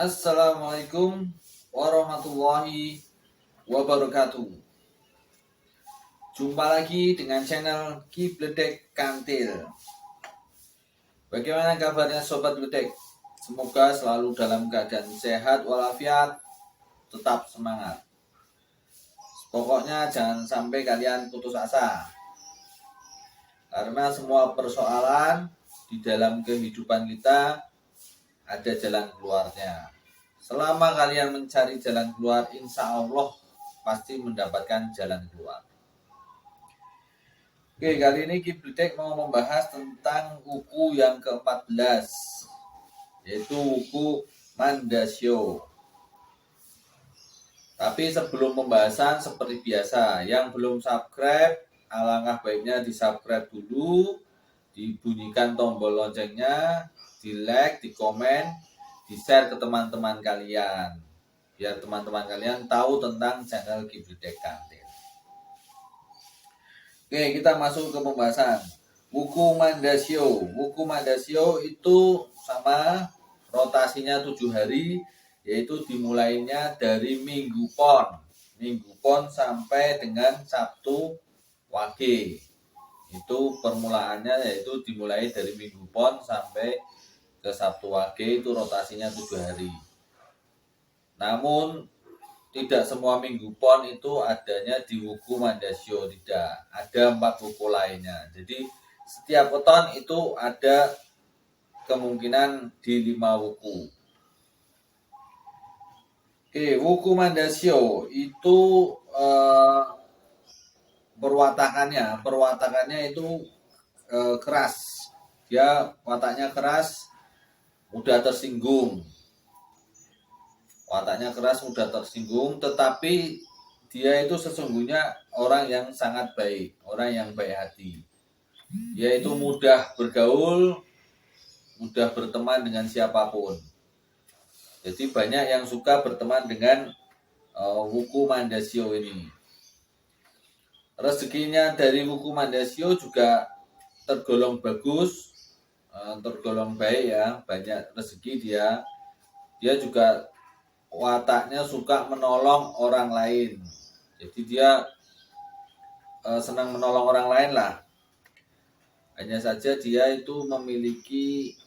Assalamualaikum warahmatullahi wabarakatuh. Jumpa lagi dengan channel Kibledek Kantil. Bagaimana kabarnya Sobat Bledek? Semoga selalu dalam keadaan sehat walafiat, tetap semangat. Pokoknya jangan sampai kalian putus asa. Karena semua persoalan di dalam kehidupan kita ada jalan keluarnya. Selama kalian mencari jalan keluar, insya Allah pasti mendapatkan jalan keluar. Oke, kali ini Kibledek mau membahas tentang wuku yang ke-14, yaitu wuku Mandasio. Tapi sebelum pembahasan, seperti biasa, yang belum subscribe, alangkah baiknya di subscribe dulu, dibunyikan tombol loncengnya, di like, di komen, di share ke teman-teman kalian, biar teman-teman kalian tahu tentang channel Kibledek Kantil. Oke, kita masuk ke pembahasan wuku Mandasio. Wuku Mandasio itu sama, rotasinya 7 hari, yaitu dimulainya dari Minggu Pon sampai dengan Sabtu Wage. Itu permulaannya yaitu dimulai dari Minggu Pon sampai ke Sabtu Wage, itu rotasinya 7 hari. Namun tidak semua Minggu Pon itu adanya di wuku Mandasio, tidak. Ada 4 wuku lainnya. Jadi setiap weton itu ada kemungkinan di 5 wuku. Oke, wuku Mandasio itu perwatakannya itu keras. Dia wataknya keras, mudah tersinggung. Tetapi dia itu sesungguhnya orang yang sangat baik, orang yang baik hati. Dia itu mudah bergaul, mudah berteman dengan siapapun. Jadi banyak yang suka berteman dengan wuku Mandasio ini. Rezekinya dari wuku Mandasio juga tergolong bagus, tergolong baik ya, banyak rezeki dia. Dia juga wataknya suka menolong orang lain. Jadi dia senang menolong orang lain lah. Hanya saja dia itu memiliki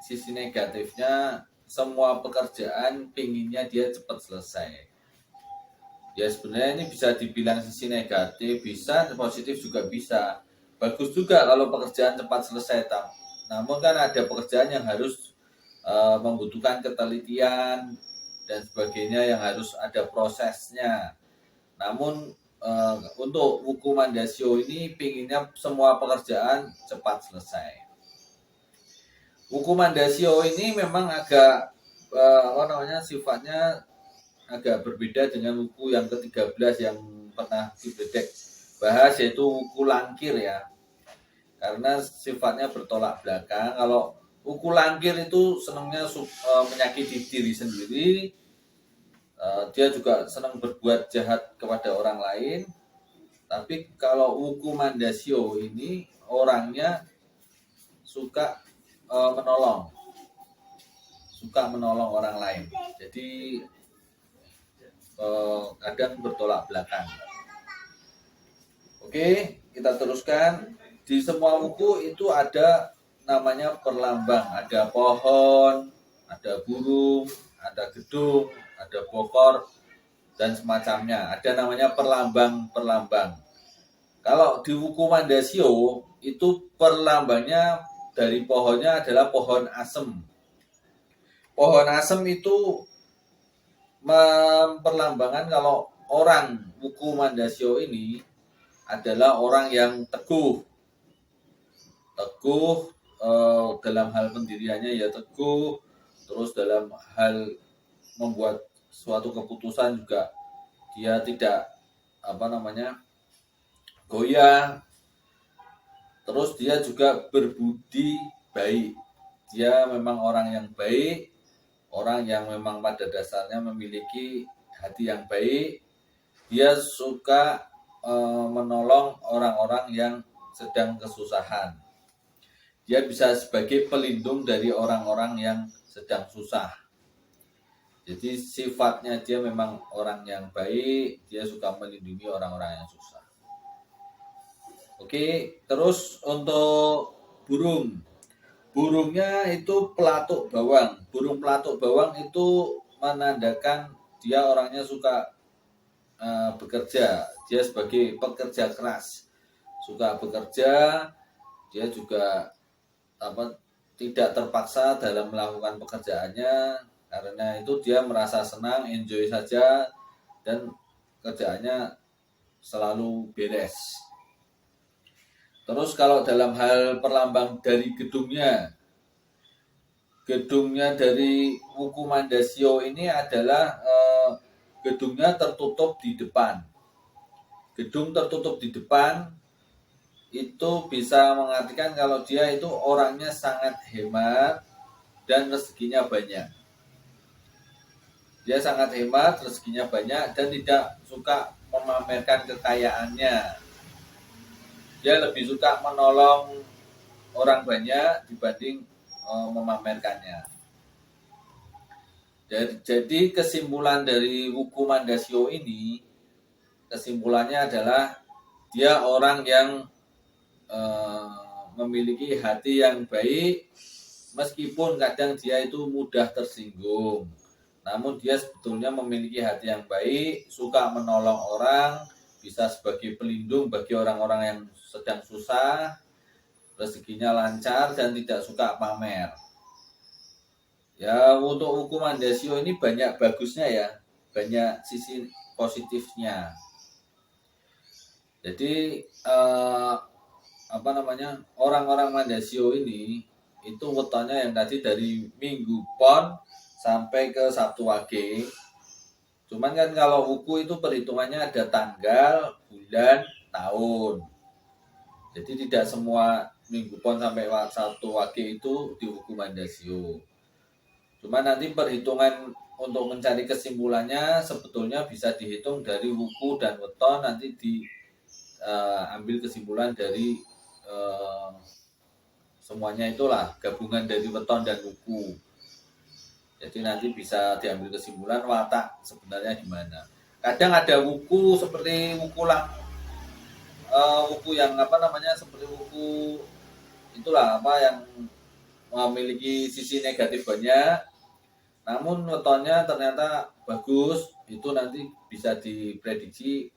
sisi negatifnya, semua pekerjaan pinginnya dia cepat selesai. Ya sebenarnya ini bisa dibilang sisi negatif, bisa positif juga bisa. Bagus juga kalau pekerjaan cepat selesai. Namun kan ada pekerjaan yang harus membutuhkan ketelitian dan sebagainya, yang harus ada prosesnya. Namun untuk wuku Mandasio ini pinginnya semua pekerjaan cepat selesai. Wuku Mandasio ini memang agak sifatnya agak berbeda dengan wuku yang ke-13 yang pernah Kibledek bahas, yaitu wuku Langkir ya. Karena sifatnya bertolak belakang. Kalau wuku Langkir itu senangnya menyakiti diri sendiri, dia juga senang berbuat jahat kepada orang lain. Tapi kalau wuku Mandasio ini orangnya suka menolong orang lain. Jadi kadang bertolak belakang. Oke, kita teruskan. Di semua wuku itu ada namanya perlambang. Ada pohon, ada burung, ada gedung, ada bokor, dan semacamnya. Ada namanya perlambang. Kalau di wuku Mandasio itu perlambangnya dari pohonnya adalah pohon asem. Pohon asem itu memperlambangkan kalau orang wuku Mandasio ini adalah orang yang teguh dalam hal pendiriannya ya teguh, terus dalam hal membuat suatu keputusan juga dia tidak goyah. Terus dia juga berbudi baik. Dia memang orang yang baik, orang yang memang pada dasarnya memiliki hati yang baik. Dia suka menolong orang-orang yang sedang kesusahan. Dia bisa sebagai pelindung dari orang-orang yang sedang susah. Jadi sifatnya dia memang orang yang baik, dia suka melindungi orang-orang yang susah. Oke, terus untuk burung. Burungnya itu pelatuk bawang. Burung pelatuk bawang itu menandakan dia orangnya suka bekerja. Dia sebagai pekerja keras, suka bekerja. Dia juga tidak terpaksa dalam melakukan pekerjaannya, karena itu dia merasa senang, enjoy saja, dan kerjaannya selalu beres. Terus kalau dalam hal perlambang dari gedungnya dari Wuku Mandasio ini adalah gedungnya tertutup di depan. Gedung tertutup di depan itu bisa mengartikan kalau dia itu orangnya sangat hemat dan rezekinya banyak. Dia sangat hemat, rezekinya banyak, dan tidak suka memamerkan kekayaannya. Dia lebih suka menolong orang banyak dibanding memamerkannya. Jadi kesimpulan dari Wuku Mandasio ini, kesimpulannya adalah dia orang yang memiliki hati yang baik, meskipun kadang dia itu mudah tersinggung. Namun dia sebetulnya memiliki hati yang baik, suka menolong orang, bisa sebagai pelindung bagi orang-orang yang sedang susah, rezekinya lancar, dan tidak suka pamer. Ya, untuk Wuku Mandasio ini banyak bagusnya ya, banyak sisi positifnya. Jadi orang-orang Mandasio ini itu wetonnya yang tadi dari Minggu Pon sampai ke Sabtu Wage. Cuman kan kalau wuku itu perhitungannya ada tanggal, bulan, tahun. Jadi tidak semua Minggu Pon sampai Sabtu Wage itu di Wuku Mandasio. Cuman nanti perhitungan untuk mencari kesimpulannya sebetulnya bisa dihitung dari wuku dan weton, nanti diambil kesimpulan dari semuanya itulah gabungan dari weton dan wuku. Jadi nanti bisa diambil kesimpulan watak sebenarnya gimana. Kadang ada wuku seperti wuku yang seperti wuku itulah yang memiliki sisi negatif banyak, namun wetonnya ternyata bagus, itu nanti bisa diprediksi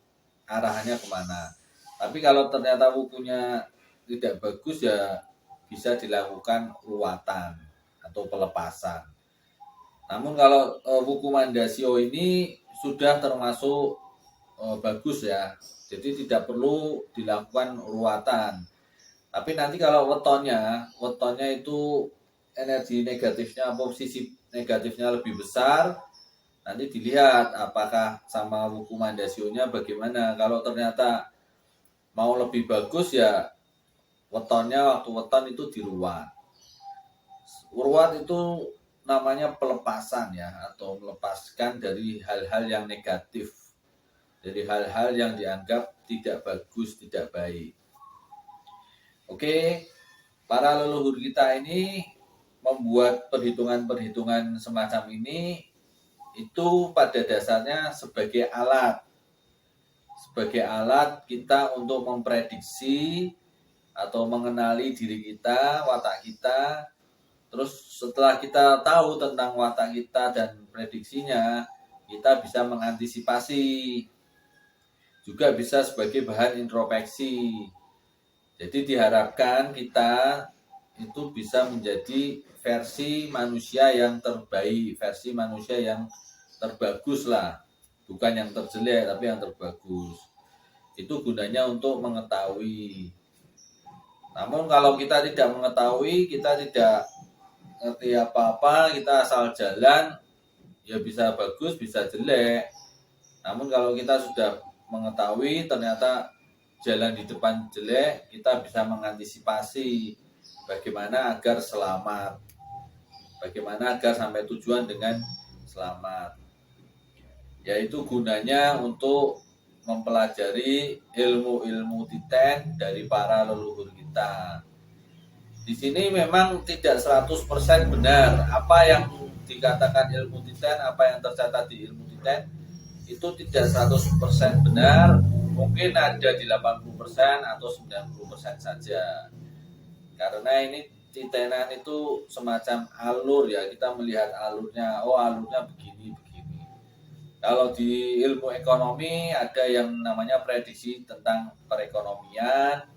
arahannya kemana. Tapi kalau ternyata wukunya tidak bagus, ya bisa dilakukan ruwatan atau pelepasan. Namun kalau Wuku Mandasio ini sudah termasuk bagus ya, jadi tidak perlu dilakukan ruwatan. Tapi nanti kalau wetonnya itu energi negatifnya, posisi negatifnya lebih besar, nanti dilihat apakah sama Wuku Mandasionya bagaimana. Kalau ternyata mau lebih bagus, ya wetonnya waktu weton itu diruat. Ruat itu namanya pelepasan ya, atau melepaskan dari hal-hal yang negatif, dari hal-hal yang dianggap tidak bagus, tidak baik. Oke, para leluhur kita ini membuat perhitungan-perhitungan semacam ini itu pada dasarnya sebagai alat kita untuk memprediksi atau mengenali diri kita, watak kita. Terus setelah kita tahu tentang watak kita dan prediksinya, kita bisa mengantisipasi. Juga bisa sebagai bahan introspeksi. Jadi diharapkan kita itu bisa menjadi versi manusia yang terbaik, versi manusia yang terbagus lah. Bukan yang terjelek, tapi yang terbagus. Itu gunanya untuk mengetahui. Namun kalau kita tidak mengetahui, kita tidak ngerti apa-apa, kita asal jalan, ya bisa bagus, bisa jelek. Namun kalau kita sudah mengetahui ternyata jalan di depan jelek, kita bisa mengantisipasi bagaimana agar selamat, bagaimana agar sampai tujuan dengan selamat. Yaitu gunanya untuk mempelajari ilmu-ilmu titen dari para leluhur kita. Di sini memang tidak 100% benar apa yang dikatakan ilmu titen, apa yang tercatat di ilmu titen itu tidak 100% benar, mungkin ada di 80% atau 90% saja. Karena ini titenan itu semacam alur ya, kita melihat alurnya, oh alurnya begini. Kalau di ilmu ekonomi ada yang namanya prediksi tentang perekonomian.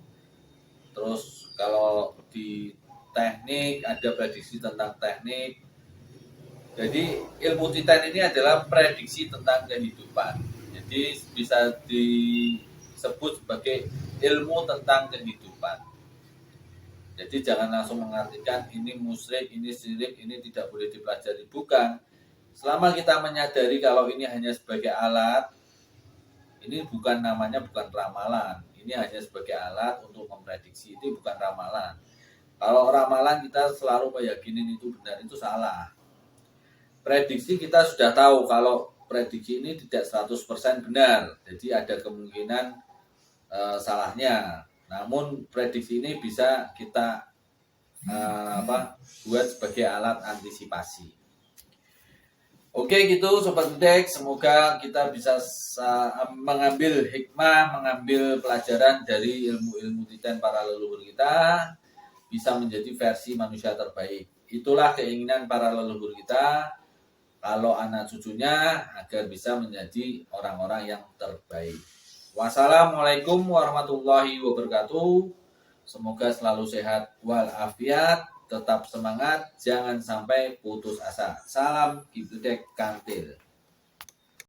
Terus kalau di teknik ada prediksi tentang teknik. Jadi ilmu titen ini adalah prediksi tentang kehidupan. Jadi bisa disebut sebagai ilmu tentang kehidupan. Jadi jangan langsung mengartikan ini musyrik, ini syirik, ini tidak boleh dipelajari. Bukan. Selama kita menyadari kalau ini hanya sebagai alat, ini bukan namanya bukan ramalan. Ini hanya sebagai alat untuk memprediksi, itu bukan ramalan. Kalau ramalan kita selalu meyakini itu benar, itu salah. Prediksi kita sudah tahu kalau prediksi ini tidak 100% benar. Jadi ada kemungkinan salahnya. Namun prediksi ini bisa kita buat sebagai alat antisipasi. Oke gitu Sobat Gudeg, semoga kita bisa mengambil hikmah, mengambil pelajaran dari ilmu-ilmu titen para leluhur kita, bisa menjadi versi manusia terbaik. Itulah keinginan para leluhur kita, kalau anak cucunya agar bisa menjadi orang-orang yang terbaik. Wassalamualaikum warahmatullahi wabarakatuh. Semoga selalu sehat walafiat, tetap semangat, jangan sampai putus asa. Salam Gudeg Kantil.